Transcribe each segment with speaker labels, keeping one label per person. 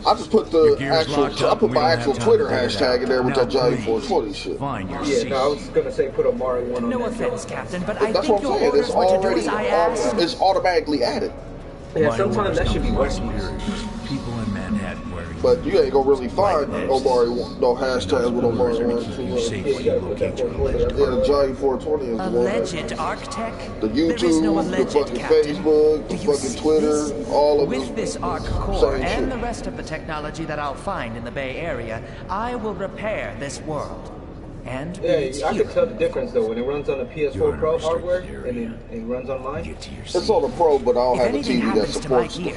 Speaker 1: I just put the actual, I put my actual Twitter hashtag in there with that Jahi420 shit.
Speaker 2: Yeah, no, I was gonna say put Ohmahree1 on.
Speaker 3: No offense, Captain, but I
Speaker 1: That's
Speaker 3: think
Speaker 1: what I'm
Speaker 3: your
Speaker 1: saying. It's
Speaker 3: orders were to do
Speaker 1: already,
Speaker 3: as I asked.
Speaker 1: it's automatically added.
Speaker 2: Yeah, sometimes that should be working.
Speaker 4: People in Manhattan wearing.
Speaker 1: But you ain't gonna really find Ohmahree1, no hashtags with Ohmahree1.
Speaker 2: Yeah,
Speaker 1: the Jahi420 is the one.
Speaker 3: Alleged architect?
Speaker 1: The
Speaker 3: There is no
Speaker 1: YouTube, the
Speaker 3: alleged,
Speaker 1: fucking
Speaker 3: Captain.
Speaker 1: Facebook, the
Speaker 3: Do you
Speaker 1: fucking
Speaker 3: see
Speaker 1: Twitter,
Speaker 3: this?
Speaker 1: all of
Speaker 3: With
Speaker 1: them.
Speaker 3: this Arc core
Speaker 1: Same
Speaker 3: and
Speaker 1: shit.
Speaker 3: the rest of the technology that I'll find in the Bay Area, I will repair this world. And
Speaker 2: yeah, I can tell the difference though when it runs on the PS4 Pro hardware and it runs on mine.
Speaker 1: It's on the Pro, but I don't have a
Speaker 3: anything
Speaker 1: TV that
Speaker 3: happens to my
Speaker 1: supports the
Speaker 3: gear,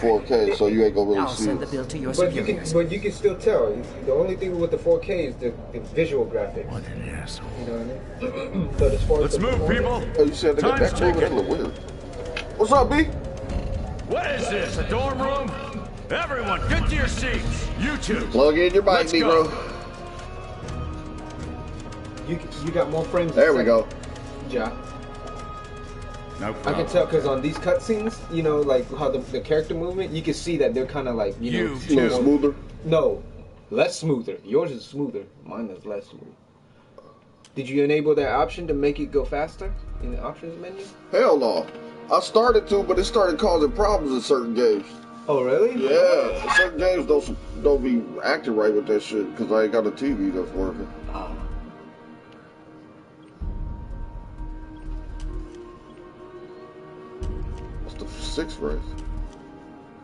Speaker 1: 4K, so you ain't gonna really
Speaker 3: I'll
Speaker 1: see
Speaker 3: send the
Speaker 1: it.
Speaker 3: bill to your
Speaker 2: But
Speaker 3: superiors.
Speaker 2: you can still tell. The only thing with the 4K is the visual graphics.
Speaker 4: What an asshole.
Speaker 2: You know what I mean? But as far
Speaker 4: Let's
Speaker 2: as the
Speaker 4: move, people.
Speaker 1: Oh, you said they got
Speaker 4: Time's
Speaker 1: that moving? That
Speaker 4: ticking.
Speaker 1: look weird. What's up, B?
Speaker 4: What is this? A dorm room? Everyone, get to your seats. You two.
Speaker 1: Plug in your mic,
Speaker 4: Let's
Speaker 1: Negro.
Speaker 4: go.
Speaker 2: You got more frames.
Speaker 1: There we go.
Speaker 2: Ja.
Speaker 4: No
Speaker 2: I
Speaker 4: problem.
Speaker 2: can tell because on these cutscenes, you know, like how the character movement, you can see that they're kind of like, you know,
Speaker 1: A little smoother.
Speaker 2: No, less smoother. Yours is smoother. Mine is less smooth. Did you enable that option to make it go faster in the options menu?
Speaker 1: Hell no. I started to, but it started causing problems in certain games.
Speaker 2: Oh, really?
Speaker 1: Yeah, certain games don't be acting right with that shit because I ain't got a TV that's working. What's the sixth race?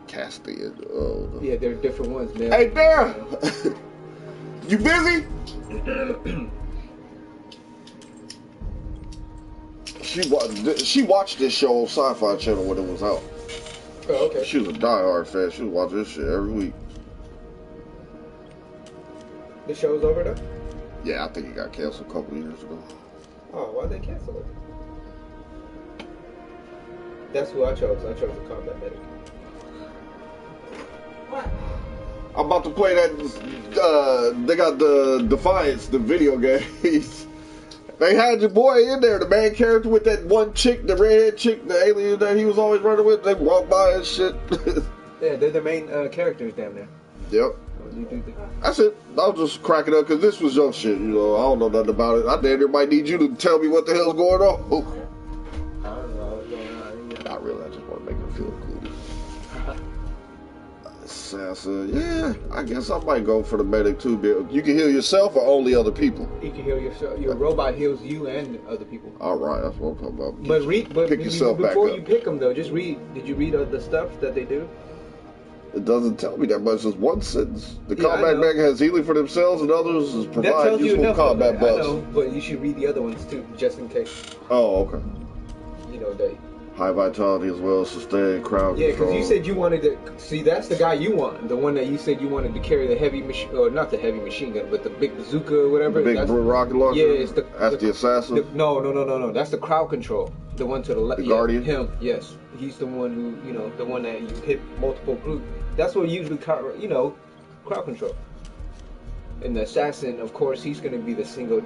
Speaker 1: Castian. Oh. No.
Speaker 2: Yeah, there are different ones, man.
Speaker 1: Hey, Dara! You busy? She watched this show on Sci-Fi Channel when it was out.
Speaker 2: Oh, okay.
Speaker 1: She was a diehard fan. She was watching this shit every week.
Speaker 2: The show's over though?
Speaker 1: Yeah, I think it got canceled a couple years ago.
Speaker 2: Oh, why'd they cancel it? That's who I chose. I chose the combat medic. What?
Speaker 1: I'm about to play that. They got the Defiance, the video games. They had your boy in there, the main character with that one chick, the redhead chick, the alien that he was always running with. They walk by and shit.
Speaker 2: Yeah, they're the main characters down there.
Speaker 1: Yep.
Speaker 2: You do
Speaker 1: That's it. I'll just crack it up because this was your shit. You know, I don't know nothing about it. I damn near might need you to tell me what the hell's going on. Oh.
Speaker 2: I don't know what's going on. Yeah.
Speaker 1: Not really. I just want to make her feel included. Assassin. Yeah, I guess I might go for the medic too. You can heal yourself or only other people?
Speaker 2: You can heal yourself. Your robot heals you and other people.
Speaker 1: All right, that's what I'm talking about.
Speaker 2: Pick
Speaker 1: yourself back
Speaker 2: before
Speaker 1: up.
Speaker 2: you pick them though. Just read. Did you read the stuff that they do?
Speaker 1: It doesn't tell me that much. It's one sentence. The
Speaker 2: Yeah,
Speaker 1: combat mech has healing for themselves and others is
Speaker 2: That
Speaker 1: provide
Speaker 2: tells you
Speaker 1: useful
Speaker 2: enough.
Speaker 1: combat
Speaker 2: I
Speaker 1: buffs.
Speaker 2: know, but you should read the other ones too, just in case.
Speaker 1: Oh, okay.
Speaker 2: You know they.
Speaker 1: High vitality as well as sustained crowd
Speaker 2: Yeah,
Speaker 1: control.
Speaker 2: because you said you wanted to see. That's the guy you want. The one that you said you wanted to carry the heavy machine, or not the heavy machine gun, but the big bazooka or whatever.
Speaker 1: The big rocket launcher.
Speaker 2: Yeah, it's
Speaker 1: that's the assassin.
Speaker 2: No. That's the crowd control. The one to the left.
Speaker 1: The Guardian.
Speaker 2: Him. Yes, he's the one who the one that you hit multiple groups. That's what usually crowd control. And the assassin, of course, he's going to be the single.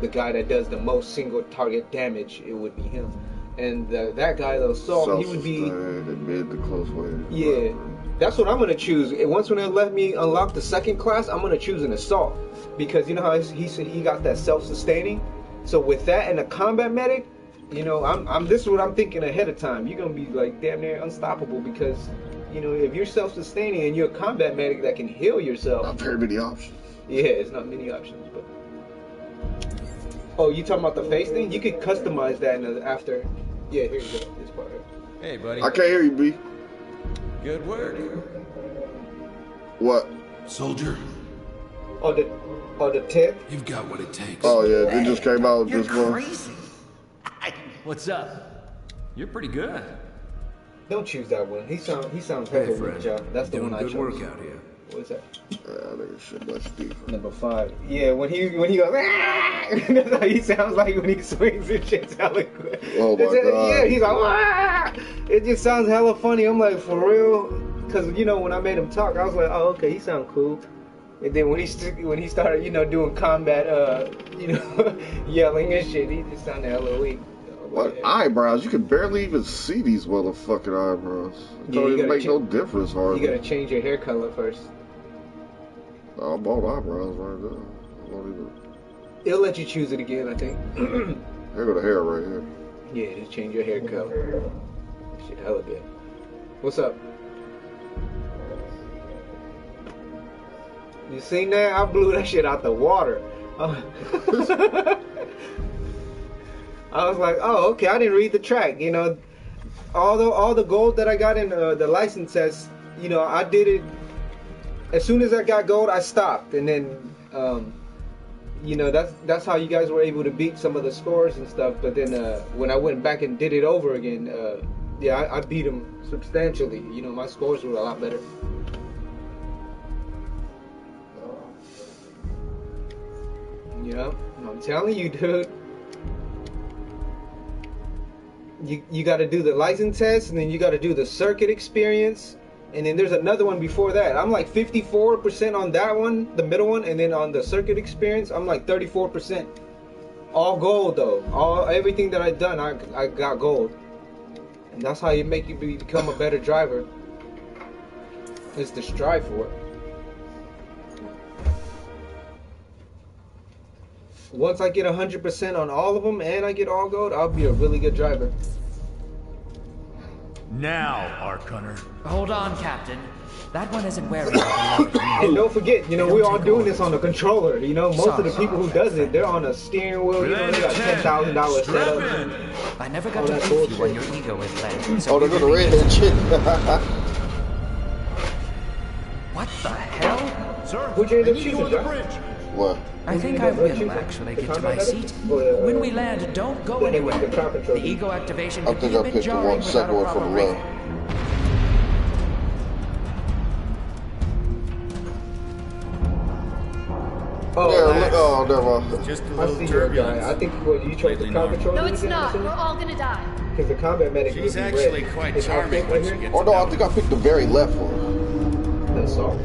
Speaker 2: The guy that does the most single target damage. It would be him. And that guy, the assault, he would be
Speaker 1: mid to close range.
Speaker 2: Yeah, that's what I'm gonna choose. And once when they let me unlock the second class, I'm gonna choose an assault because you know how he said he got that self-sustaining. So with that and a combat medic, I'm this is what I'm thinking ahead of time. You're gonna be like damn near unstoppable because if you're self-sustaining and you're a combat medic that can heal yourself.
Speaker 1: Not very many options.
Speaker 2: Yeah, it's not many options, but. Oh, you talking about the face thing? You could customize that after. Yeah, here you go. This part.
Speaker 5: Hey, buddy.
Speaker 1: I can't hear you, B.
Speaker 5: Good work.
Speaker 1: What?
Speaker 5: Soldier.
Speaker 2: Oh, the tip?
Speaker 5: You've got what it takes.
Speaker 1: Oh, yeah, it just came out
Speaker 3: You're
Speaker 1: this month.
Speaker 3: crazy.
Speaker 4: What's up? You're pretty good.
Speaker 2: Don't choose that one. He sounds
Speaker 5: Hey,
Speaker 2: better
Speaker 5: friend.
Speaker 2: with Joe. That's the
Speaker 5: Doing
Speaker 2: one I
Speaker 5: good
Speaker 2: chose.
Speaker 5: work out here.
Speaker 2: What's that?
Speaker 1: Yeah, that shit much deeper.
Speaker 2: Number 5. Yeah, when he goes, that's how he sounds like when he swings and shit's hella good.
Speaker 1: Oh my God.
Speaker 2: Yeah, he's like, ah! It just sounds hella funny. I'm like, for real? Because when I made him talk, I was like, oh, okay, he sounds cool. And then when he started, doing combat, yelling and shit, he just sounded hella weak.
Speaker 1: What eyebrows? You can barely even see these motherfucking eyebrows. It
Speaker 2: Yeah,
Speaker 1: don't even make no difference, hardly.
Speaker 2: You gotta change your hair color first.
Speaker 1: I bought eyebrows right there. I don't even...
Speaker 2: It'll let you choose it again, I think.
Speaker 1: Here go the hair right here.
Speaker 2: Yeah, just change your hair color. Shit, hella good. What's up? You seen that? I blew that shit out the water. I was like, oh, okay. I didn't read the track. You know, all the gold that I got in the license test, you know, I did it. As soon as I got gold, I stopped, and then, you know, that's how you guys were able to beat some of the scores and stuff. But then when I went back and did it over again, yeah, I beat them substantially. You know, my scores were a lot better. You know, I'm telling you, dude. You got to do the license test, and then you got to do the circuit experience, and then there's another one before that. I'm like 54% on that one, the middle one, and then on the circuit experience, I'm like 34%. All gold though. Everything that I've done, I got gold, and that's how you make you become a better driver. Is to strive for it. Once I get 100% on all of them and I get all gold, I'll be a really good driver.
Speaker 4: Now, Arcunner.
Speaker 3: Hold on, Captain. That one isn't wearing the beloved
Speaker 2: And
Speaker 3: remote.
Speaker 2: don't forget, you know, we're all doing this on the controller. You know, most of the
Speaker 3: Sorry.
Speaker 2: people who does it, they're on a steering wheel. You know, they got $10,000 setup.
Speaker 3: I never got
Speaker 2: Oh,
Speaker 3: to
Speaker 2: that's
Speaker 3: beat you
Speaker 2: bullshit.
Speaker 3: when your ego is led. So
Speaker 1: Oh, they're
Speaker 3: we
Speaker 1: gonna
Speaker 3: really
Speaker 1: red that shit.
Speaker 3: What the hell?
Speaker 4: Sir,
Speaker 2: Who'd you end
Speaker 4: I
Speaker 2: up
Speaker 4: need you
Speaker 2: choosing,
Speaker 4: on the
Speaker 2: Josh?
Speaker 4: bridge.
Speaker 1: What?
Speaker 3: I think I will actually get to my seat. When we land, don't go anywhere. The ego activation
Speaker 1: I
Speaker 3: could
Speaker 1: think
Speaker 3: be a
Speaker 1: I
Speaker 3: bit
Speaker 1: picked the
Speaker 3: jarring
Speaker 1: one
Speaker 3: without
Speaker 1: second
Speaker 3: a
Speaker 1: one
Speaker 3: proper
Speaker 1: from the
Speaker 3: reason.
Speaker 1: left.
Speaker 2: Oh,
Speaker 1: There,
Speaker 2: nice.
Speaker 1: oh, never mind.
Speaker 5: Just a
Speaker 2: I
Speaker 5: little
Speaker 2: see your
Speaker 5: turbulence.
Speaker 2: guy. I think what you tried the
Speaker 5: Completely
Speaker 2: car
Speaker 5: normal.
Speaker 2: controller.
Speaker 6: No, it's not. We're all gonna die.
Speaker 2: Because the combat medic
Speaker 5: She's
Speaker 2: would be
Speaker 5: actually
Speaker 2: red.
Speaker 5: quite
Speaker 2: It's
Speaker 5: charming
Speaker 2: right
Speaker 5: when she
Speaker 2: here.
Speaker 5: gets
Speaker 1: Oh no, I
Speaker 5: about
Speaker 1: think I picked the very left one.
Speaker 2: That's all.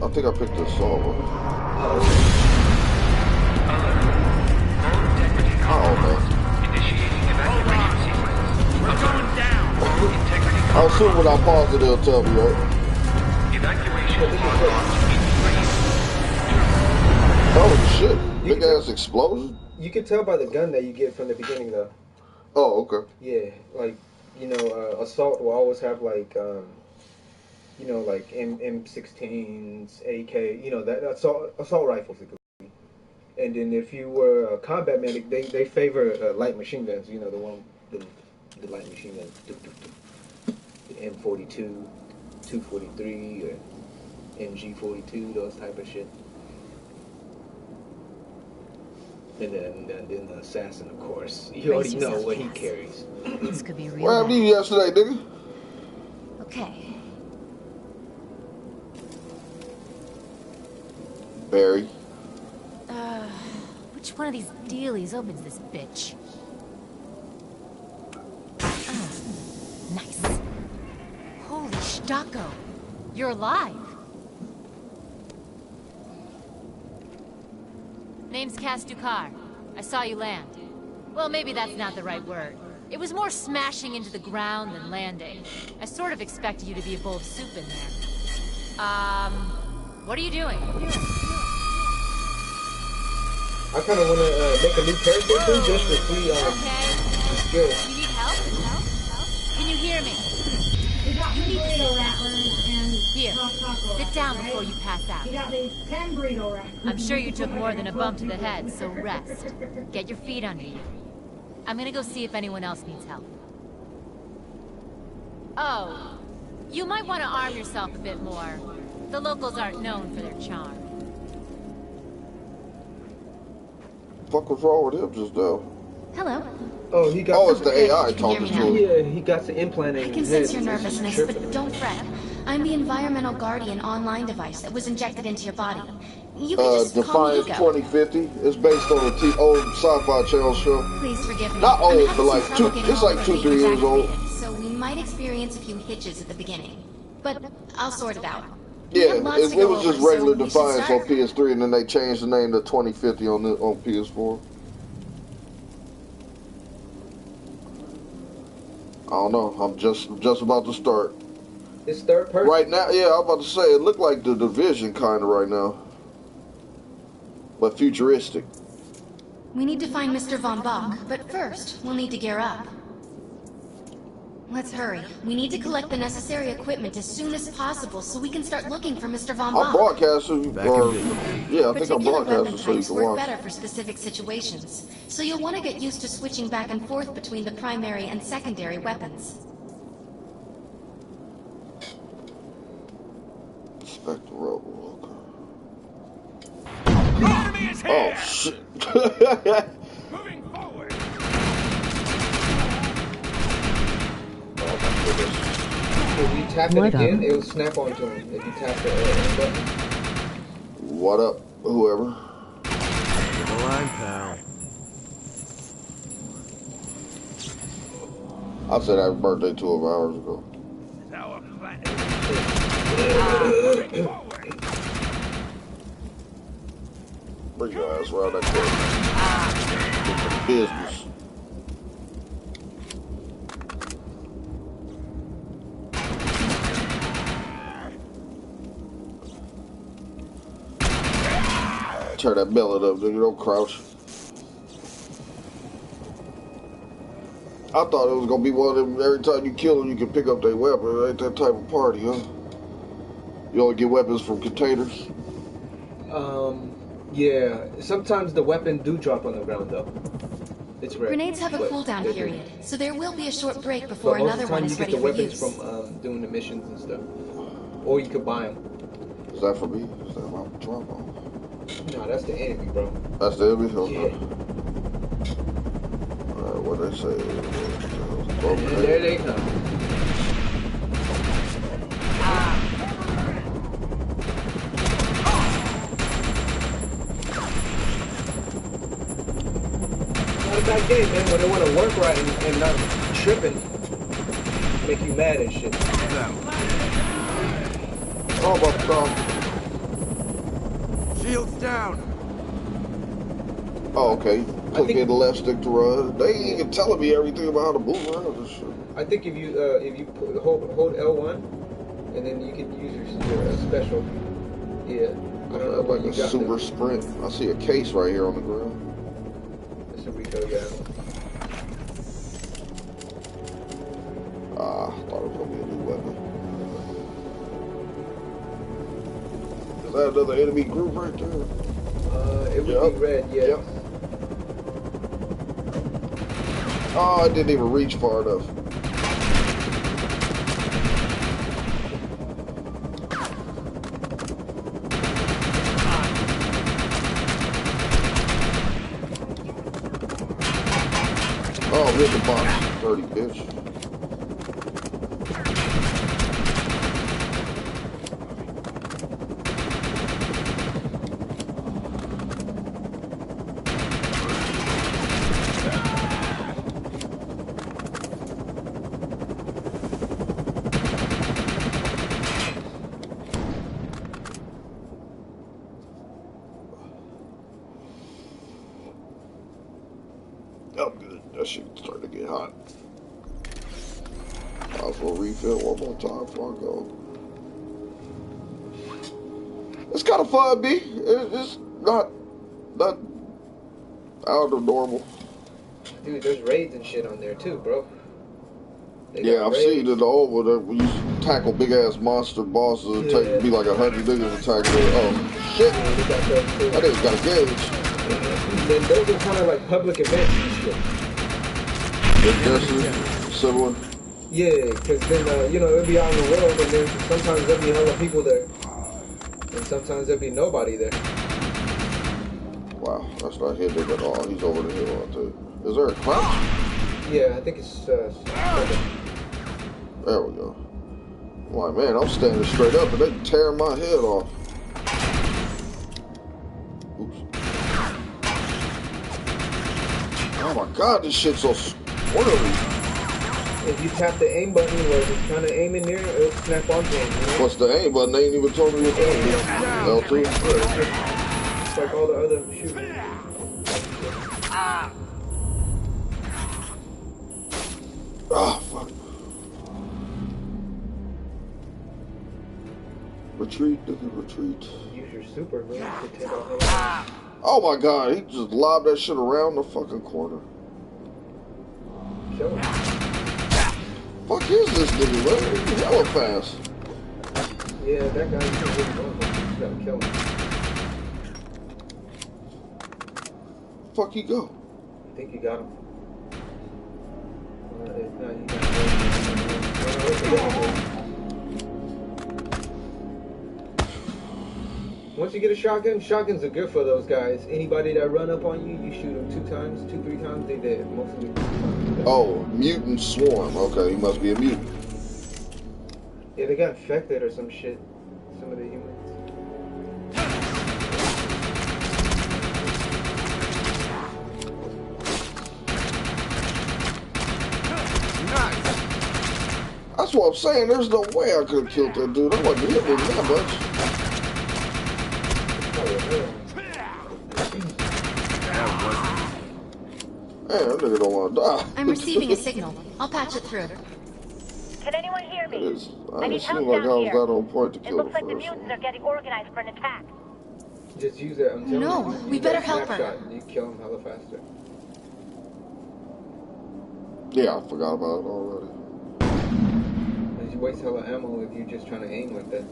Speaker 1: I think I picked the assault one. Oh man.
Speaker 4: We're going down.
Speaker 1: I assume when I pause it, it'll tell me, right? Oh shit! Big ass explosion.
Speaker 2: You can tell by the gun that you get from the beginning, though.
Speaker 1: Oh, okay.
Speaker 2: Yeah, like, you know, assault will always have like, you know, like M16s, AK, you know, that assault rifles. And then if you were a combat medic, they favor light machine guns. You know, the light machine guns, the M42, 243, or MG42, those type of shit. And then the assassin, of course. You already know what he carries.
Speaker 6: This could be real.
Speaker 1: What happened to you yesterday, nigga?
Speaker 6: Okay.
Speaker 1: Barry.
Speaker 6: Which one of these dealies opens this bitch? Oh, nice. Holy Stocko. You're alive. Name's Castukar. I saw you land. Well, maybe that's not the right word. It was more smashing into the ground than landing. I sort of expected you to be a bowl of soup in there. What are you doing?
Speaker 2: I kind of want to make a new character too, just for free
Speaker 6: Okay.
Speaker 2: skills.
Speaker 6: You need help? Can you hear me?
Speaker 7: We got
Speaker 6: You
Speaker 7: two
Speaker 6: need to
Speaker 7: burrito
Speaker 6: sit down.
Speaker 7: wrappers and
Speaker 6: Here,
Speaker 7: taco
Speaker 6: sit down
Speaker 7: wrappers,
Speaker 6: before
Speaker 7: right?
Speaker 6: you pass out.
Speaker 7: We got these 10 burrito wrappers.
Speaker 6: I'm sure you took more than a bump to the head, so rest. Get your feet under you. I'm gonna go see if anyone else needs help. Oh, you might want to arm yourself a bit more. The locals aren't known for their charm.
Speaker 1: Fuck was wrong with him just now?
Speaker 6: Hello.
Speaker 2: Oh, he got.
Speaker 1: Oh, it's the AI
Speaker 6: You can hear
Speaker 1: talking
Speaker 6: me
Speaker 1: to
Speaker 6: now.
Speaker 1: him.
Speaker 2: Yeah, he got the implant in
Speaker 8: I can
Speaker 2: his head.
Speaker 8: sense your nervousness, but don't fret. I'm the environmental guardian online device that was injected into your body. You can just call me
Speaker 1: Defiance
Speaker 8: Ego.
Speaker 1: 2050. It's based on a old sci-fi channel show.
Speaker 8: Please forgive me.
Speaker 1: Not
Speaker 8: I'm
Speaker 1: old,
Speaker 8: having
Speaker 1: but like
Speaker 8: some trouble getting
Speaker 1: it's
Speaker 8: all
Speaker 1: like
Speaker 8: the
Speaker 1: 2-3
Speaker 8: papers
Speaker 1: years old.
Speaker 8: activated, so we might experience a few hitches at the beginning. But I'll sort it out. We have
Speaker 1: Yeah,
Speaker 8: lots to
Speaker 1: it
Speaker 8: go
Speaker 1: was just
Speaker 8: over, so
Speaker 1: regular
Speaker 8: we should
Speaker 1: Defiance on
Speaker 8: start.
Speaker 1: PS3, and then they changed the name to 2050 on PS4. I don't know. I'm just about to start.
Speaker 2: It's third person.
Speaker 1: Right now, yeah, I'm about to say it looked like the Division kind of right now. but futuristic.
Speaker 8: We need to find Mr. Von Bach, but first, we'll need to gear up. Let's hurry. We need to collect the necessary equipment as soon as possible so we can start looking for Mr. Von Bach.
Speaker 1: I'm broadcasting, or yeah, I think I'm
Speaker 8: Particular
Speaker 1: broadcasting
Speaker 8: weapon
Speaker 1: so you
Speaker 8: types
Speaker 1: can
Speaker 8: work
Speaker 1: watch.
Speaker 8: better for specific situations, so you'll want to get used to switching back and forth between the primary and secondary weapons.
Speaker 1: Inspect the rubble.
Speaker 4: Enemy is
Speaker 1: Oh
Speaker 4: here!
Speaker 1: shit!
Speaker 4: Moving forward!
Speaker 2: If you tap it again, it'll snap onto him. If you tap the button.
Speaker 1: What up, whoever?
Speaker 5: The line, pal.
Speaker 1: I said happy birthday 12 hours ago.
Speaker 4: Our planet. Moving forward!
Speaker 1: Bring your ass around that corner. Get some business. Turn that belly up, nigga. Don't crouch. I thought it was gonna be one of them. Every time you kill them, you can pick up their weapon. It ain't that type of party, huh? You only get weapons from containers.
Speaker 2: Yeah. Sometimes the weapon do drop on the ground though. It's rare.
Speaker 8: Grenades have a
Speaker 2: But
Speaker 8: cooldown
Speaker 2: they do.
Speaker 8: period, so there will be a short break before
Speaker 2: But most
Speaker 8: another
Speaker 2: of the
Speaker 8: one
Speaker 2: time you
Speaker 8: is
Speaker 2: get
Speaker 8: ready
Speaker 2: the
Speaker 8: for
Speaker 2: weapons
Speaker 8: use.
Speaker 2: from doing the missions and stuff. Or you could buy them.
Speaker 1: Is that for me? Is that my drop on?
Speaker 2: No, that's the enemy, bro.
Speaker 1: That's the enemy? Okay.
Speaker 2: Yeah.
Speaker 1: Alright, what they say?
Speaker 2: And there they come. Not a bad game, man. When they want to work right and not tripping, make you mad and shit.
Speaker 1: Oh, my God.
Speaker 5: Shields down.
Speaker 1: Oh, okay. Click
Speaker 2: think-
Speaker 1: in the left stick to run. They ain't even telling me everything about how to move around this shit.
Speaker 2: I think if you hold L1, and then you can use your special. Yeah. I don't know what
Speaker 1: Like
Speaker 2: you
Speaker 1: a
Speaker 2: got.
Speaker 1: super
Speaker 2: there.
Speaker 1: sprint. I see a case right here on the ground.
Speaker 2: That's a Rico, yeah.
Speaker 1: Ah, I thought it was gonna be a new weapon. Is that another enemy group right there?
Speaker 2: It would
Speaker 1: Yep.
Speaker 2: be red, yeah.
Speaker 1: Yep. Oh, I didn't even reach far enough. Oh, hit the box, dirty bitch. Oh, good. That shit's starting to get hot. Might as well refill one more time before I go. It's kind of fun, B. It's not out of normal.
Speaker 2: Dude, there's raids and shit on there too, bro. They
Speaker 1: Yeah,
Speaker 2: got
Speaker 1: I've
Speaker 2: raids.
Speaker 1: seen it all where we used to tackle big ass monster bosses and take be like 100 niggas attacking it. Oh shit!
Speaker 2: Yeah, they got those too.
Speaker 1: That nigga got a gauge.
Speaker 2: Then those are kind of like public events and shit.
Speaker 1: Similar.
Speaker 2: Yeah, because then, it'll be out in the world, and then sometimes there'll be hella people there. And sometimes there'll be nobody there.
Speaker 1: Wow, that's not him at all. He's over the hill out there. Is there a crouch?
Speaker 2: Yeah, I think it's,
Speaker 1: There we go. I'm like, man, I'm standing straight up and they tearing my head off. Oops. Oh my god, this shit's so squirrely.
Speaker 2: if you tap the aim button where it's kind of aiming near, it'll snap onto him, you know?
Speaker 1: What's the aim button? They ain't even told me what the aim is. L2?
Speaker 2: It's like all the other shooters.
Speaker 1: Ah, fuck. Retreat, nigga, retreat.
Speaker 2: Use your super, bro, to take off
Speaker 1: Oh my god, he just lobbed that shit around the fucking corner.
Speaker 2: Kill him.
Speaker 1: Fuck is this nigga, man? He's hella fast.
Speaker 2: Yeah, that guy is really going. You gotta kill him.
Speaker 1: Fuck he go?
Speaker 2: I think you got him. If not, you got him. Once you get a shotgun, shotguns are good for those guys. Anybody that run up on you, you shoot them 2 times, 2-3 times, they dead. Most of them.
Speaker 1: Oh, mutant swarm. Okay, he must be a mutant.
Speaker 2: Yeah, they got infected or some shit. Some of the humans.
Speaker 1: That's what I'm saying. There's no way I could have killed that dude. I wasn't hitting him that much. Man, that nigga don't want to die.
Speaker 8: I'm receiving a signal. I'll patch it through.
Speaker 9: Can anyone hear me?
Speaker 1: I didn't seem like I was that on point to
Speaker 9: It
Speaker 1: kill
Speaker 9: looks
Speaker 1: the
Speaker 9: like the
Speaker 1: first
Speaker 9: mutants
Speaker 1: one.
Speaker 9: are getting organized for an attack.
Speaker 2: Just use that. I'm telling
Speaker 8: No,
Speaker 2: you.
Speaker 8: we
Speaker 2: Use
Speaker 8: better
Speaker 2: that
Speaker 8: help her.
Speaker 2: snapshot. You kill him hella faster.
Speaker 1: Yeah, I forgot about it already.
Speaker 2: You waste hella ammo if you're just trying to aim like that.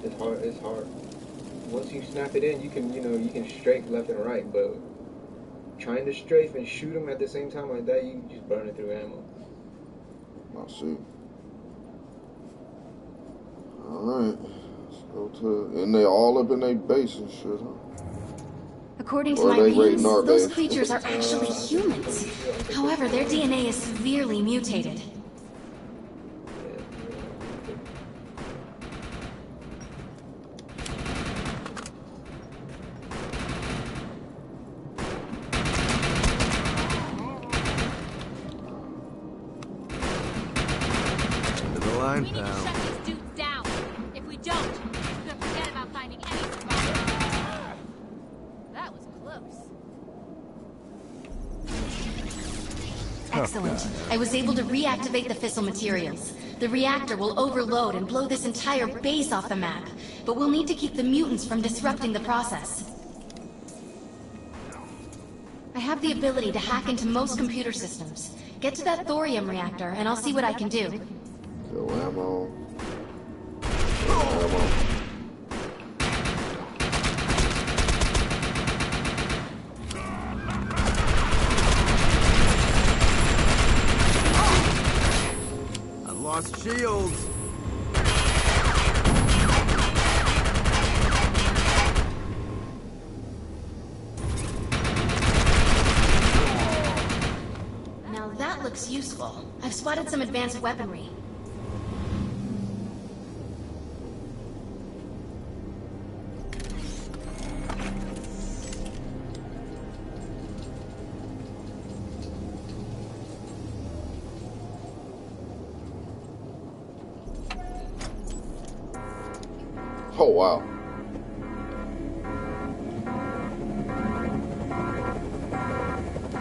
Speaker 2: It's hard. It's hard. Once you snap it in, you can, you can strafe left and right. But trying to strafe and shoot them at the same time like that, you just burn it through ammo.
Speaker 1: I see. Alright. Let's go to... And they all up in their base and shit, huh?
Speaker 8: According to
Speaker 1: Or
Speaker 8: my
Speaker 1: they
Speaker 8: readings,
Speaker 1: raiding our
Speaker 8: those
Speaker 1: base.
Speaker 8: creatures are actually humans. However, their DNA is severely mutated.
Speaker 6: We need to shut these dudes down. If we don't, we're gonna forget about finding any survivors. That was close.
Speaker 8: Excellent. I was able to reactivate the fissile materials. The reactor will overload and blow this entire base off the map, but we'll need to keep the mutants from disrupting the process. I have the ability to hack into most computer systems. Get to that thorium reactor, and I'll see what I can do.
Speaker 1: Yo, ammo. Ammo.
Speaker 5: I lost shields.
Speaker 8: Now that looks useful. I've spotted some advanced weaponry.
Speaker 1: Oh, wow.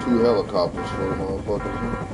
Speaker 1: Two helicopters for the motherfuckers.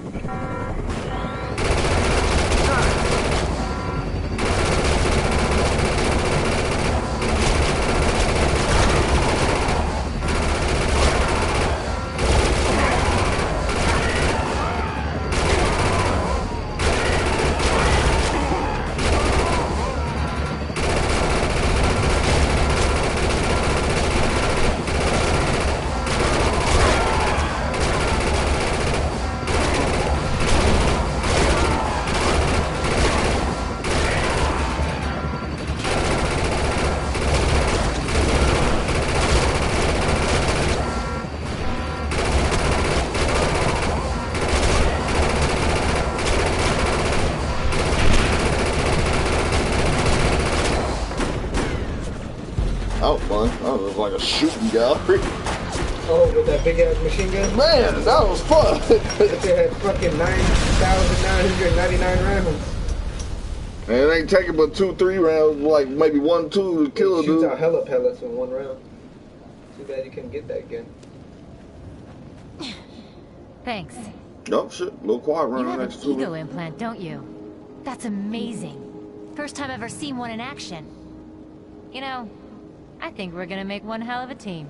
Speaker 1: That was fun. That was like a shooting gallery.
Speaker 2: Oh, with that big ass machine gun?
Speaker 1: Man, that was fun.
Speaker 2: They had fucking 9,999 rounds.
Speaker 1: And it ain't taking but 2-3 rounds, like maybe 1-2 to kill a
Speaker 2: It shoots
Speaker 1: dude.
Speaker 2: out hella pellets in one round. Too bad you couldn't get that again.
Speaker 6: Thanks.
Speaker 1: Oh shit, a little quiet
Speaker 6: You
Speaker 1: running
Speaker 6: have an
Speaker 1: next to
Speaker 6: ego
Speaker 1: me.
Speaker 6: implant, don't you? That's amazing. First time I've ever seen one in action. You know, I think we're gonna make one hell of a team.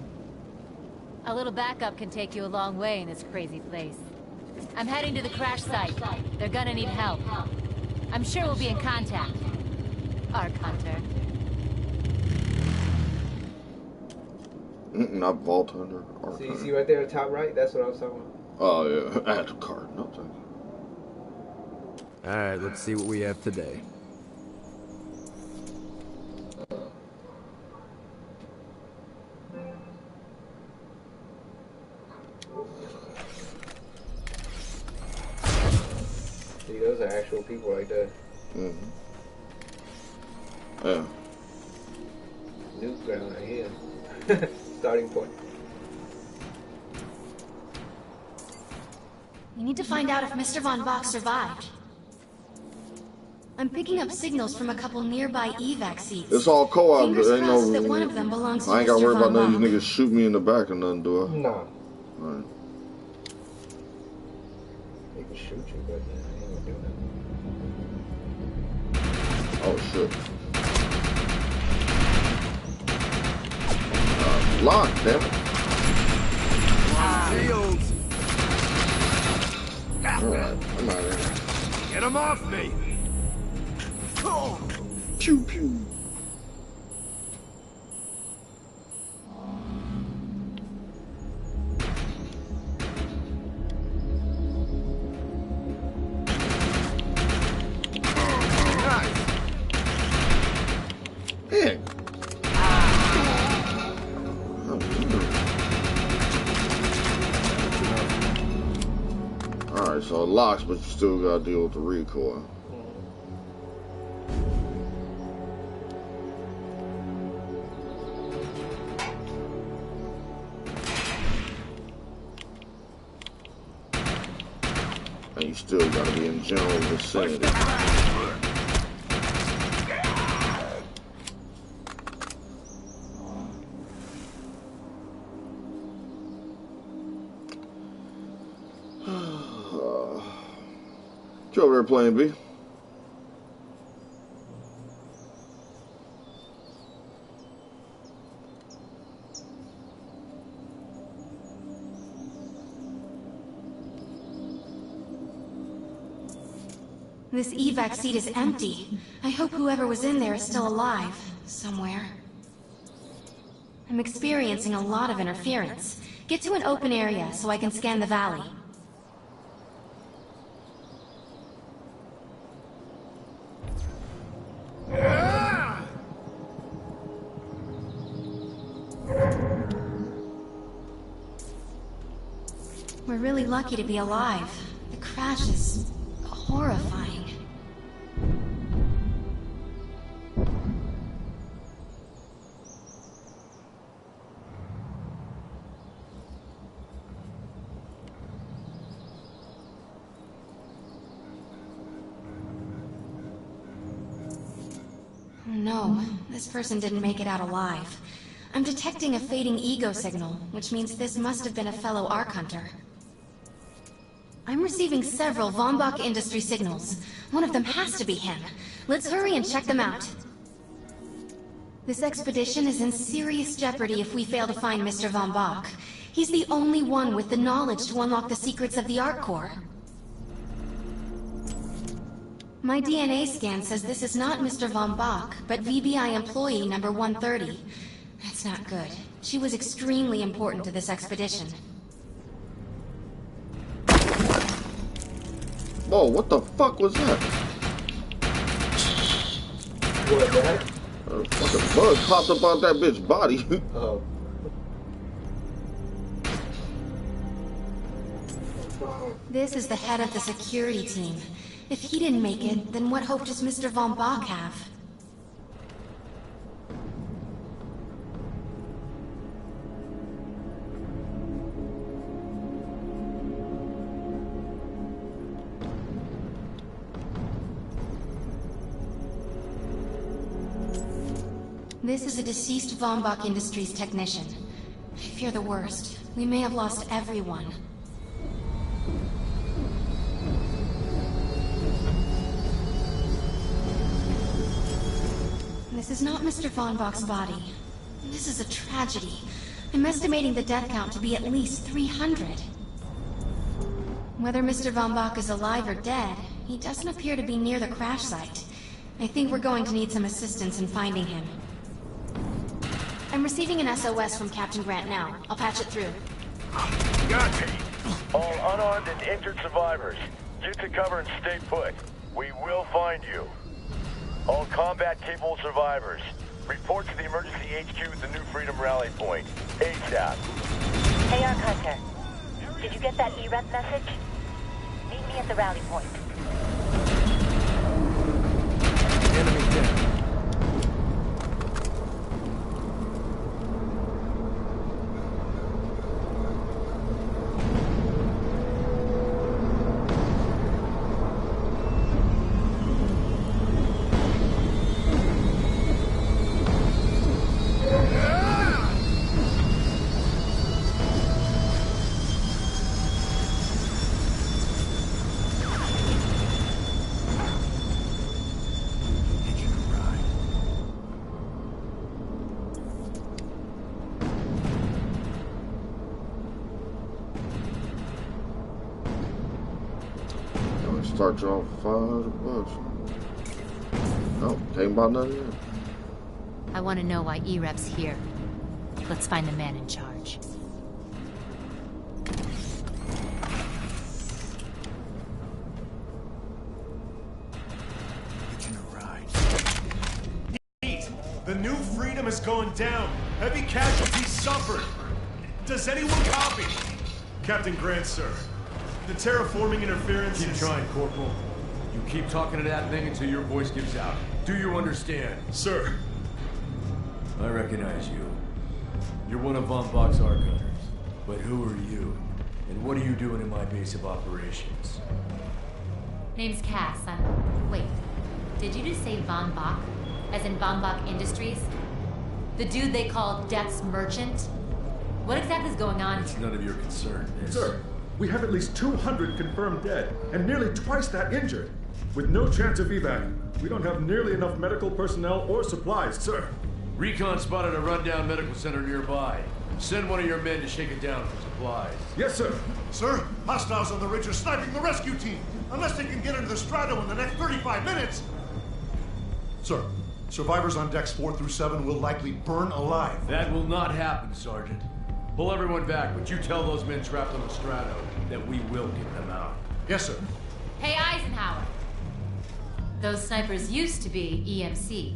Speaker 6: A little backup can take you a long way in this crazy place. I'm heading to the crash site. They're gonna need help. I'm sure we'll be in contact. Arc Hunter.
Speaker 1: Not Vault Hunter.
Speaker 2: So you see right there at the top right? That's what I was talking about.
Speaker 1: Oh yeah, add to cart. No thank you.
Speaker 5: Alright, let's see what we have today.
Speaker 2: See, those are actual people right there.
Speaker 1: Mm-hmm. Yeah.
Speaker 2: Nuke ground right here. Starting point.
Speaker 8: We need to find out if Mr. Von Bach survived. I'm picking up signals from a couple nearby evac seats.
Speaker 1: It's all co-op.
Speaker 8: Fingers
Speaker 1: Ain't
Speaker 8: crossed
Speaker 1: no.
Speaker 8: that one of them belongs to
Speaker 1: I ain't gotta worry
Speaker 8: Mr.
Speaker 1: about
Speaker 8: Von
Speaker 1: none of these
Speaker 8: Bach.
Speaker 1: niggas shoot me in the back or nothing, do I?
Speaker 2: No.
Speaker 1: Alright.
Speaker 2: They can shoot you, but I ain't gonna do nothing.
Speaker 1: Oh shit. Lock, damn it.
Speaker 5: Shields!
Speaker 1: Alright, I'm out of here.
Speaker 5: Get him off me!
Speaker 1: Pew pew. Man. Alright, so it locks, but you still gotta deal with the recoil. And you still gotta be in general vicinity. You over there playing, B?
Speaker 8: This evac seat is empty. I hope whoever was in there is still alive, somewhere. I'm experiencing a lot of interference. Get to an open area so I can scan the valley. We're really lucky to be alive. The crash is horrifying. Oh no, this person didn't make it out alive. I'm detecting a fading ego signal, which means this must have been a fellow Arc Hunter. I'm receiving several Von Bach industry signals. One of them has to be him. Let's hurry and check them out. This expedition is in serious jeopardy if we fail to find Mr. Von Bach. He's the only one with the knowledge to unlock the secrets of the Arc Core. My DNA scan says this is not Mr. Von Bach, but VBI employee number 130. That's not good. She was extremely important to this expedition.
Speaker 1: Whoa, what the fuck was that?
Speaker 2: What, that?
Speaker 1: A fucking bug popped up out that bitch's body.
Speaker 2: Oh.
Speaker 8: This is the head of the security team. If he didn't make it, then what hope does Mr. Von Bach have? This is a deceased Von Bach Industries technician. I fear the worst. We may have lost everyone. This is not Mr. Von Bach's body. This is a tragedy. I'm estimating the death count to be at least 300. Whether Mr. Von Bach is alive or dead, he doesn't appear to be near the crash site. I think we're going to need some assistance in finding him. I'm receiving an SOS from Captain Grant now. I'll patch it through.
Speaker 5: Got me.
Speaker 10: All unarmed and injured survivors, get to cover and stay put. We will find you. All combat-capable survivors, report to the emergency HQ at the New Freedom Rally Point. ASAP.
Speaker 9: Hey, Arc Hunter. Did you get that EREP message? Meet me at the rally point.
Speaker 5: Enemy down.
Speaker 1: Start you off $500. No, ain't about nothing yet.
Speaker 6: I want to know why EREP's here. Let's find the man in charge.
Speaker 11: The New Freedom is going down. Heavy casualties suffered. Does anyone copy? Captain Grant, sir. The terraforming interference
Speaker 4: Keep trying, Corporal. You keep talking to that thing until your voice gives out. Do you understand?
Speaker 11: Sir.
Speaker 4: I recognize you. You're one of Von Bach's arc hunters. But who are you? And what are you doing in my base of operations?
Speaker 6: Name's Cass. Wait. Did you just say Von Bach? As in Von Bach Industries? The dude they call Death's Merchant? What exactly is going on
Speaker 4: It's
Speaker 6: here?
Speaker 4: none of your concern, miss.
Speaker 12: Sir, we have at least 200 confirmed dead, and nearly twice that injured. With no chance of evac, we don't have nearly enough medical personnel or supplies, sir.
Speaker 4: Recon spotted a rundown medical center nearby. Send one of your men to shake it down for supplies.
Speaker 12: Yes, sir.
Speaker 11: Sir, hostiles on the ridge are sniping the rescue team. Unless they can get into the strato in the next 35 minutes. Sir, survivors on decks 4 through 7 will likely burn alive.
Speaker 4: That will not happen, Sergeant. Pull everyone back, but you tell those men trapped on the strato that we will get them out.
Speaker 11: Yes, sir.
Speaker 6: Hey, Eisenhower. Those snipers used to be EMC.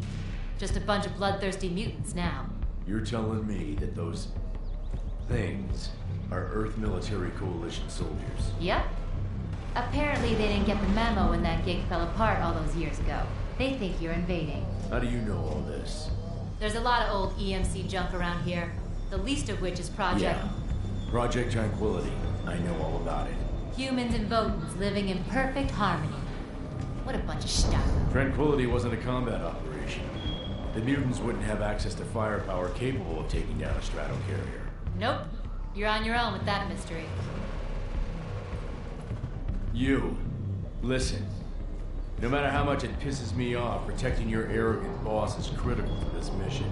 Speaker 6: Just a bunch of bloodthirsty mutants now.
Speaker 4: You're telling me that those things are Earth Military Coalition soldiers?
Speaker 6: Yep. Apparently they didn't get the memo when that gig fell apart all those years ago. They think you're invading.
Speaker 4: How do you know all this?
Speaker 6: There's a lot of old EMC junk around here. The least of which is Project...
Speaker 4: Yeah. Project Tranquility. I know all about it.
Speaker 6: Humans and Votans living in perfect harmony. What a bunch of stuff.
Speaker 4: Tranquility wasn't a combat operation. The mutants wouldn't have access to firepower capable of taking down a strato carrier.
Speaker 6: Nope. You're on your own with that mystery.
Speaker 4: You. Listen. No matter how much it pisses me off, protecting your arrogant boss is critical to this mission.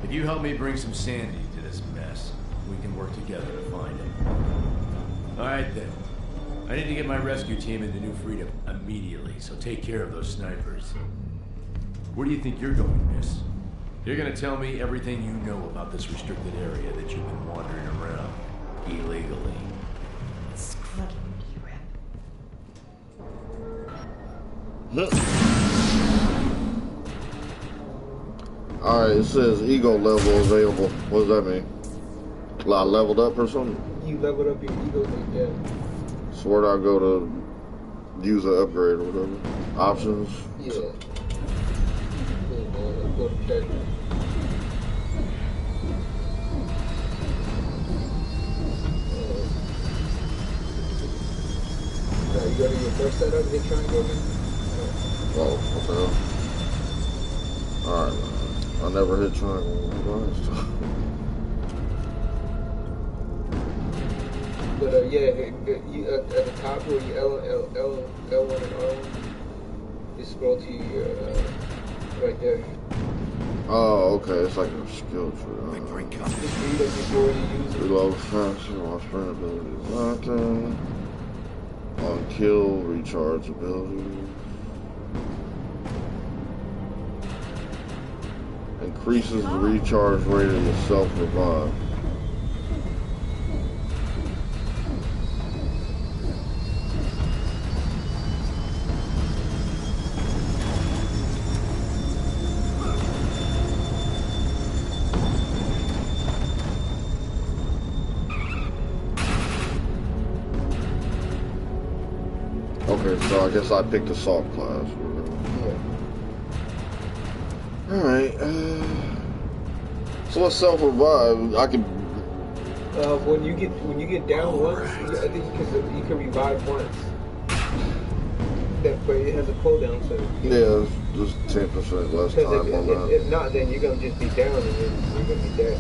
Speaker 4: If you help me bring some sanity to this mess, we can work together to find him. Alright then. I need to get my rescue team into New Freedom immediately, so take care of those snipers. Where do you think you're going, miss? You're gonna tell me everything you know about this restricted area that you've been wandering around illegally.
Speaker 6: Screw you,
Speaker 1: Alright, it says ego level available. What does that mean? I leveled up or something?
Speaker 2: You leveled up your ego like that.
Speaker 1: So where do I go to use an upgrade or whatever? Options?
Speaker 2: Yeah. Go to character. You got your first setup, hit triangle again?
Speaker 1: Oh, okay. Alright, I never hit triangle.
Speaker 2: But yeah, you at the top where you L1 and R1, you scroll to your, right there.
Speaker 1: Oh, okay. It's like a skill tree. Reload faster while sprint ability is locked in. On kill, recharge ability. Increases the recharge rate of the self-revive. Okay, so I guess I picked assault class. Alright, so what's self-revive? I can...
Speaker 2: when you get down once, I think you can revive once. But it has a cooldown, so...
Speaker 1: Yeah, just 10% less time on that.
Speaker 2: If not, then you're going to just be down and then you're going to be dead.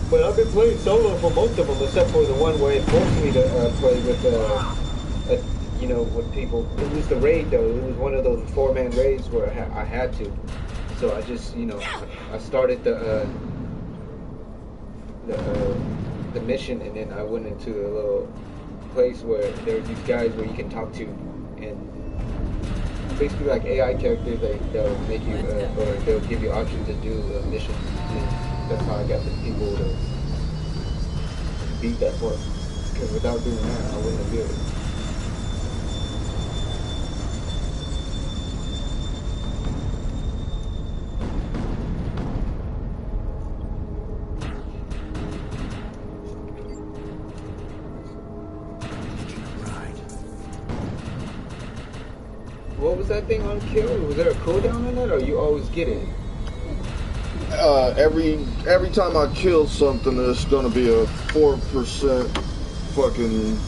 Speaker 2: But I've been playing solo for most of them, except for the one where it forced me to play with, you know, with people. It was the raid, though. It was one of those 4-man raids where I had to. So I just, you know, I started the mission, and then I went into a little place where there were these guys where you can talk to, and basically like AI characters. They'll make you, or they'll give you options to do missions. And that's how I got the people to beat that part. Because without doing that, I wouldn't have been able to. What was that thing on kill? Was there a cooldown on that, or you always get it?
Speaker 1: Every time I kill something, there's gonna be a 4% fucking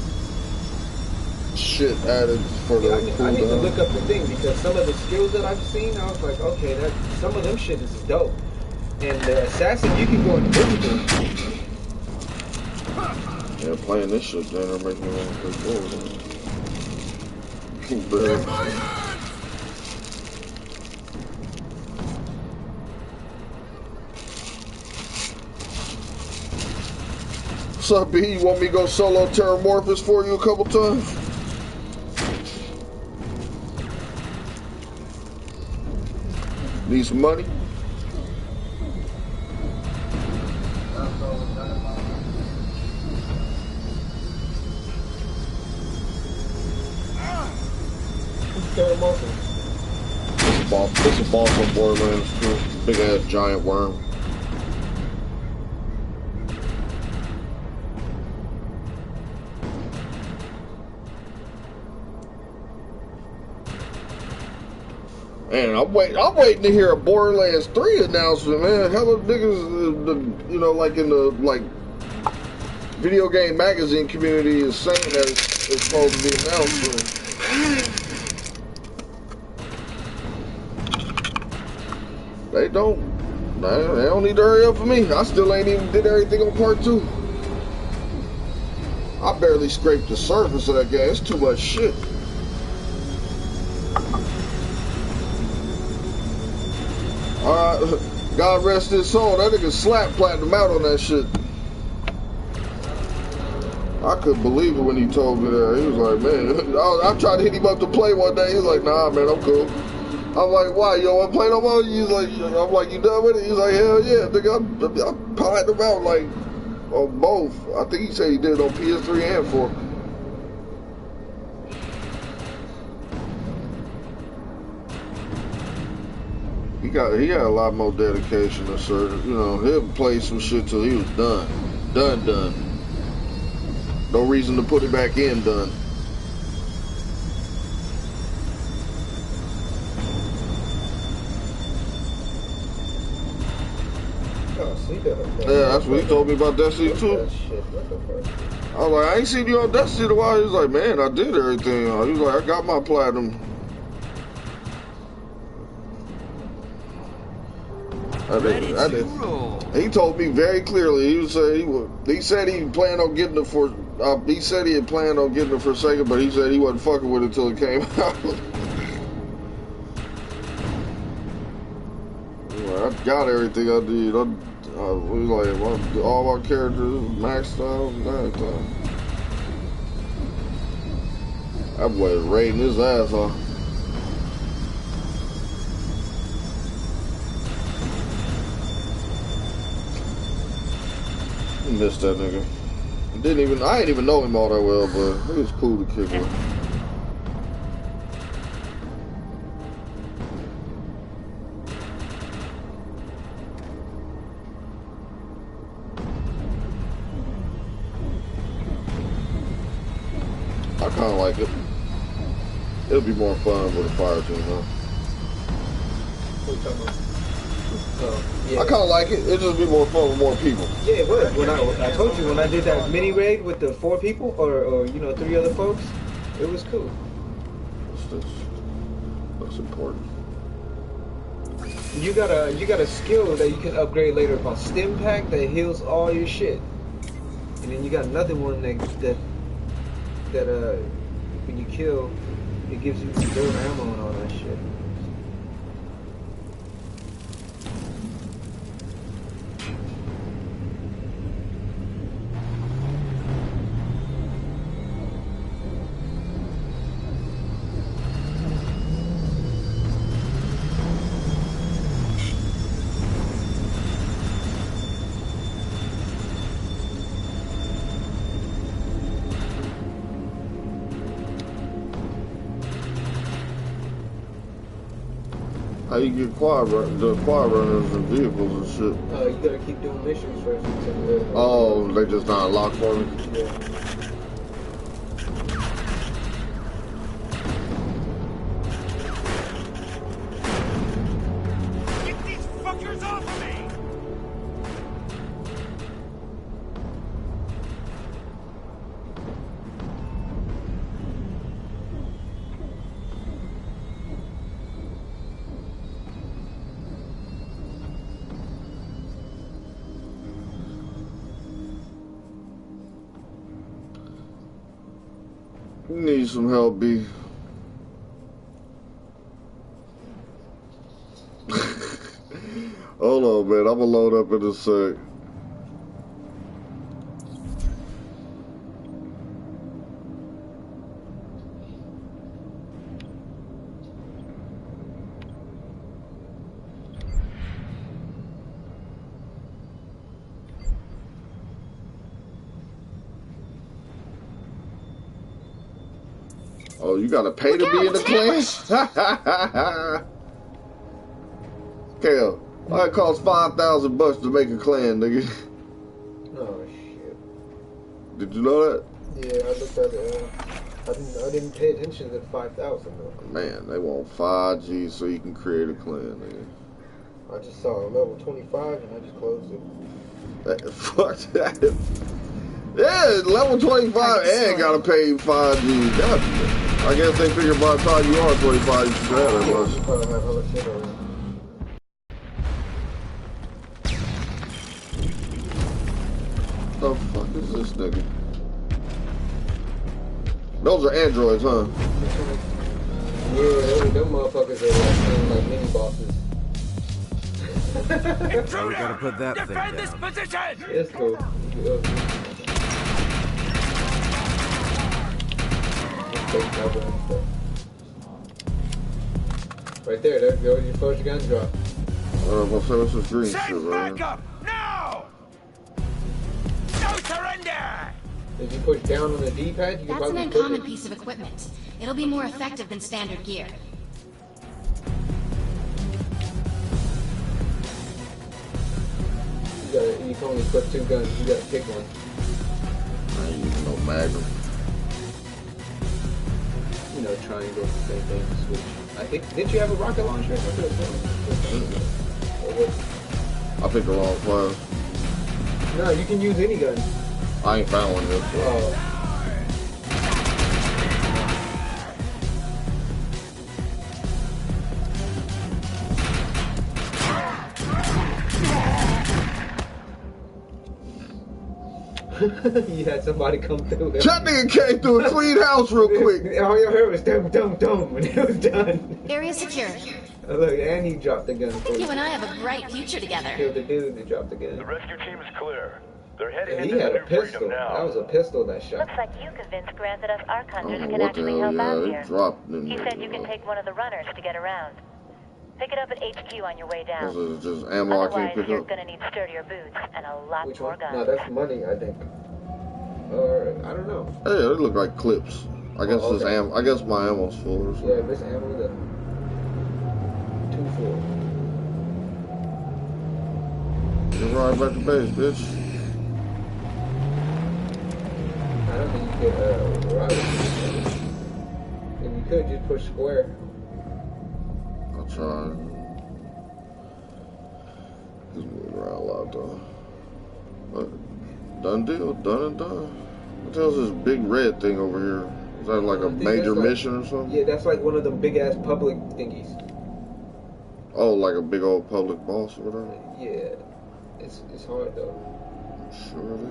Speaker 1: shit added for the cooldown.
Speaker 2: I need to look up the thing, because some of the skills that I've seen, I was like, okay, some of them shit is dope. And the assassin, you can go invisible.
Speaker 1: Yeah, playing this shit down there makes me want to play forward. What's up, B? You want me to go solo Terramorphous for you a couple times? Need some money? It's a boss on Borderlands too. Big ass giant worm. Man, I'm waiting to hear a Borderlands 3 announcement, man. Hella niggas, you know, like in the video game magazine community is saying that it's supposed to be announced soon. They don't need to hurry up for me. I still ain't even did everything on part 2. I barely scraped the surface of that game. It's too much shit. Alright, God rest his soul. That nigga slapped Platinum out on that shit. I couldn't believe it when he told me that. He was like, man, I tried to hit him up to play one day. He was like, nah, man, I'm cool. I'm like, why? You don't want to play no more? He's like, I'm like, you done with it? He's like, hell yeah. Nigga, I Platinum out like on both. I think he said he did it on PS3 and 4. He got a lot more dedication to certain, you know, he'll play some shit till he was done. Done. No reason to put it back in, done. Yeah, that's what he told me about Destiny 2. I was like, I ain't seen you on Destiny in a while. He was like, man, I did everything. He was like, I got my platinum. I did. He told me very clearly. He said he planned on getting it for. He said he had planned on getting it for Sega, but he said he wasn't fucking with it until it came out. I got everything I need. All my characters maxed out and everything. That boy is raiding his ass off. Missed that nigga. I didn't even know him all that well, but it was cool to kick with. I kind of like it. It'll be more fun with a fire team, huh?
Speaker 2: Yeah.
Speaker 1: I kind of like it. It'll just be more fun with more people.
Speaker 2: Yeah, it would. When I told you when I did that mini raid with the 4 people or you know 3 other folks, it was cool.
Speaker 1: That's important.
Speaker 2: You got a skill that you can upgrade later called Stim Pack that heals all your shit, and then you got another one that when you kill, it gives you more ammo and all that shit.
Speaker 1: How you get the quad runners and vehicles and shit?
Speaker 2: You gotta keep doing missions first.
Speaker 1: Oh, they just not unlocked for me?
Speaker 2: Yeah.
Speaker 5: Get these fuckers off of me!
Speaker 1: You need some help, B. Hold on, man. I'm gonna load up in a sec. Oh, you gotta pay to be in the clan? Kale, why it costs $5,000 to make a clan, nigga?
Speaker 2: Oh shit.
Speaker 1: Did you know that?
Speaker 2: Yeah, I looked at it. I didn't pay attention to the 5,000 though.
Speaker 1: Man, they want 5G so you can create a clan, nigga.
Speaker 2: I just saw a level 25 and I just closed it.
Speaker 1: Fuck that. Yeah, level 25 and gotta pay 5G. God, I guess they figure by the time you are 25, you should have that much.
Speaker 2: You probably have other shit already.
Speaker 1: The fuck is this nigga? Those are androids, huh?
Speaker 2: Yeah, them motherfuckers are like mini bosses.
Speaker 5: Intruder! We gotta put that thing down. Defend this position!
Speaker 2: Yeah, it's cool. Right there go your first gun drop.
Speaker 1: What's this green shit,
Speaker 5: Send
Speaker 1: right?
Speaker 5: backup! Now! No surrender!
Speaker 2: If you push down on the D-pad, you can
Speaker 8: That's an
Speaker 2: probably
Speaker 8: uncommon piece of equipment. It'll be more effective than standard gear.
Speaker 2: You can only put 2 guns. You gotta pick one.
Speaker 1: I ain't using no Magnum.
Speaker 2: You know, triangle, same thing, switch. I think, didn't you have a rocket launcher?
Speaker 1: I picked the wrong class.
Speaker 2: No, you can use any gun.
Speaker 1: I ain't found one yet.
Speaker 2: Oh. You had somebody come through.
Speaker 1: That nigga came through a clean house real quick.
Speaker 2: All you heard was dum dum dum when it was done.
Speaker 8: Area secure.
Speaker 2: Look, and he dropped the gun.
Speaker 8: I think you and I have a bright future together.
Speaker 2: Killed the dude that dropped the gun.
Speaker 10: The rescue team is clear. They're heading
Speaker 2: And
Speaker 10: into
Speaker 2: he had
Speaker 10: the
Speaker 2: a
Speaker 10: New
Speaker 2: pistol.
Speaker 10: Freedom now.
Speaker 2: That was a pistol that shot.
Speaker 9: Looks like you convinced Grant that us Ark
Speaker 1: I
Speaker 9: hunters
Speaker 1: don't know
Speaker 9: can
Speaker 1: what the
Speaker 9: actually
Speaker 1: hell,
Speaker 9: help out
Speaker 1: yeah,
Speaker 9: here.
Speaker 1: they dropped in
Speaker 9: He
Speaker 1: there.
Speaker 9: said you can take one of the runners to get around. Pick it up at HQ on your way down.
Speaker 1: This is just ammo I can't
Speaker 9: Otherwise,
Speaker 1: pick
Speaker 9: you're
Speaker 1: up.
Speaker 9: gonna need sturdier boots and a lot
Speaker 2: Which
Speaker 9: more
Speaker 2: one?
Speaker 9: guns.
Speaker 2: No, that's money, I think. Or I don't know.
Speaker 1: Hey, they look like clips. I guess
Speaker 2: Oh,
Speaker 1: this
Speaker 2: okay.
Speaker 1: I guess my ammo's full or something.
Speaker 2: Yeah, this ammo then. 2-4.
Speaker 1: Just ride back to base, bitch.
Speaker 2: I don't think you could ride it. If you could, just push square.
Speaker 1: I'll try. Just move around a lot though. But done deal, done and done. What the hell's this big red thing over here? Is that like a major mission or something?
Speaker 2: Yeah, that's like one of them big ass public thingies.
Speaker 1: Oh, like a big old public boss or whatever?
Speaker 2: Yeah. It's hard though.
Speaker 1: Sure it is.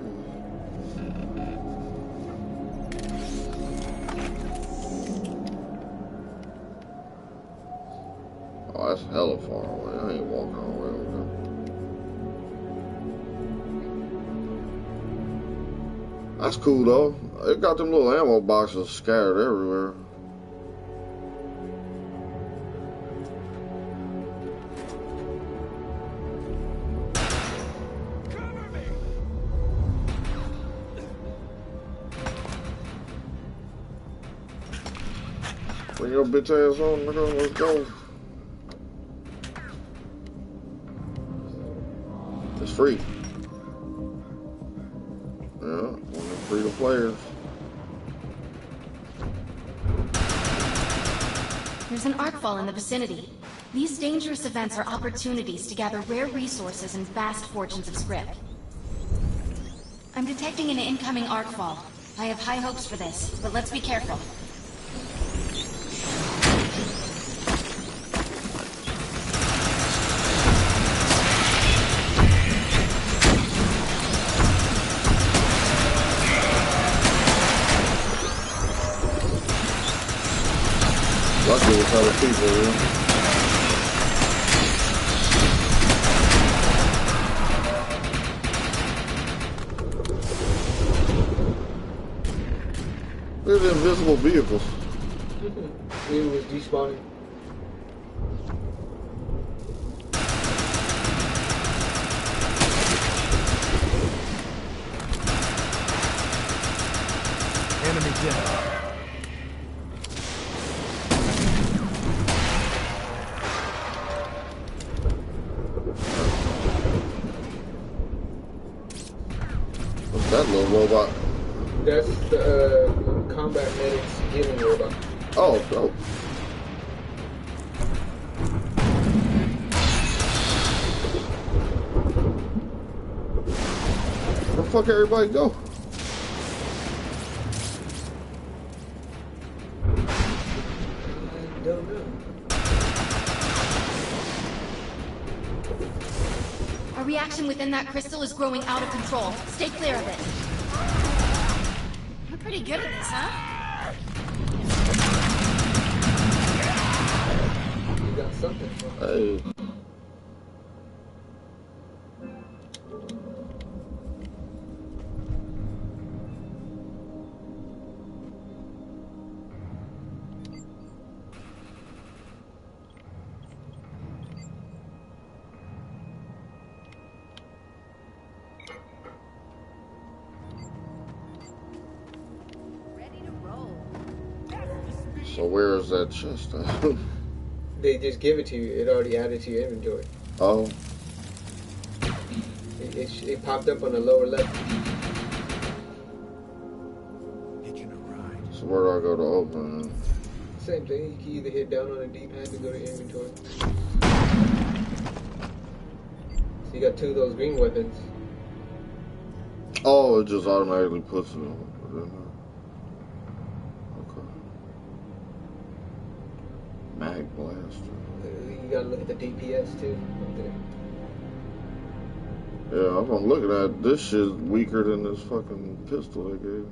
Speaker 1: Oh, that's hella far away. I ain't walking all the way over there. That's cool though. It got them little ammo boxes scattered everywhere. Bring your bitch ass on, nigga. Let's go. It's free. Yeah, one of the free to players.
Speaker 8: There's an arcfall in the vicinity. These dangerous events are opportunities to gather rare resources and vast fortunes of script. I'm detecting an incoming arcfall. I have high hopes for this, but let's be careful.
Speaker 1: Luckily, it's other people here. Look at the invisible vehicles.
Speaker 2: It was despawning.
Speaker 5: Enemy down.
Speaker 1: What's that little robot?
Speaker 2: That's the combat medic's healing robot.
Speaker 1: Oh, dope. Where the fuck everybody go?
Speaker 2: I don't know.
Speaker 8: Our reaction within that crystal is growing out of control. Stay clear of it. We're pretty good at this, huh?
Speaker 2: You got something.
Speaker 1: Hey. So where is that chest at?
Speaker 2: They just give it to you. It already added to your inventory.
Speaker 1: Oh.
Speaker 2: It popped up on the lower left.
Speaker 1: So where do I go to open it?
Speaker 2: Same thing. You can either hit down on the D-pad to go to inventory. So you got two of those green weapons.
Speaker 1: Oh, it just automatically puts it in there. Okay. Mag blaster.
Speaker 2: You gotta look at the DPS too. Up there.
Speaker 1: Yeah, if I'm looking at this shit weaker than this fucking pistol they gave me.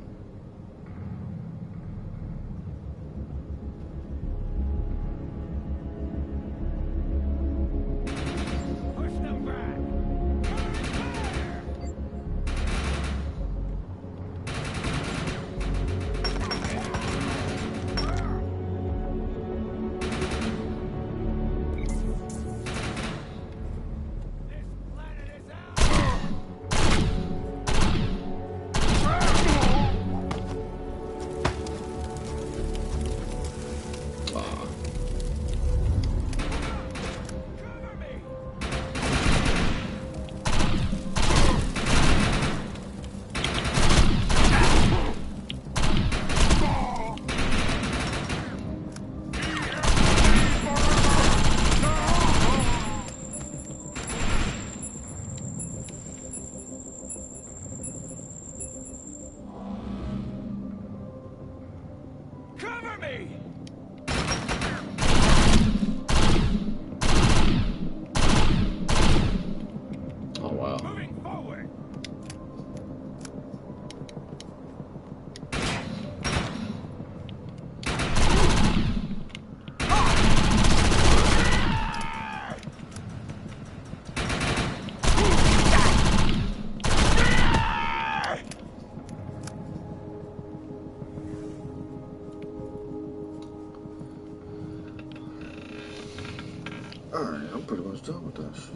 Speaker 1: Alright, I'm pretty much done with that shit.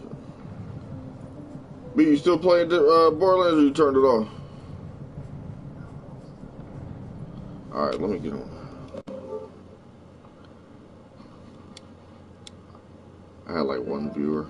Speaker 1: B, you still playing Borderlands or you turned it off? Alright, let me get on. I had like one viewer.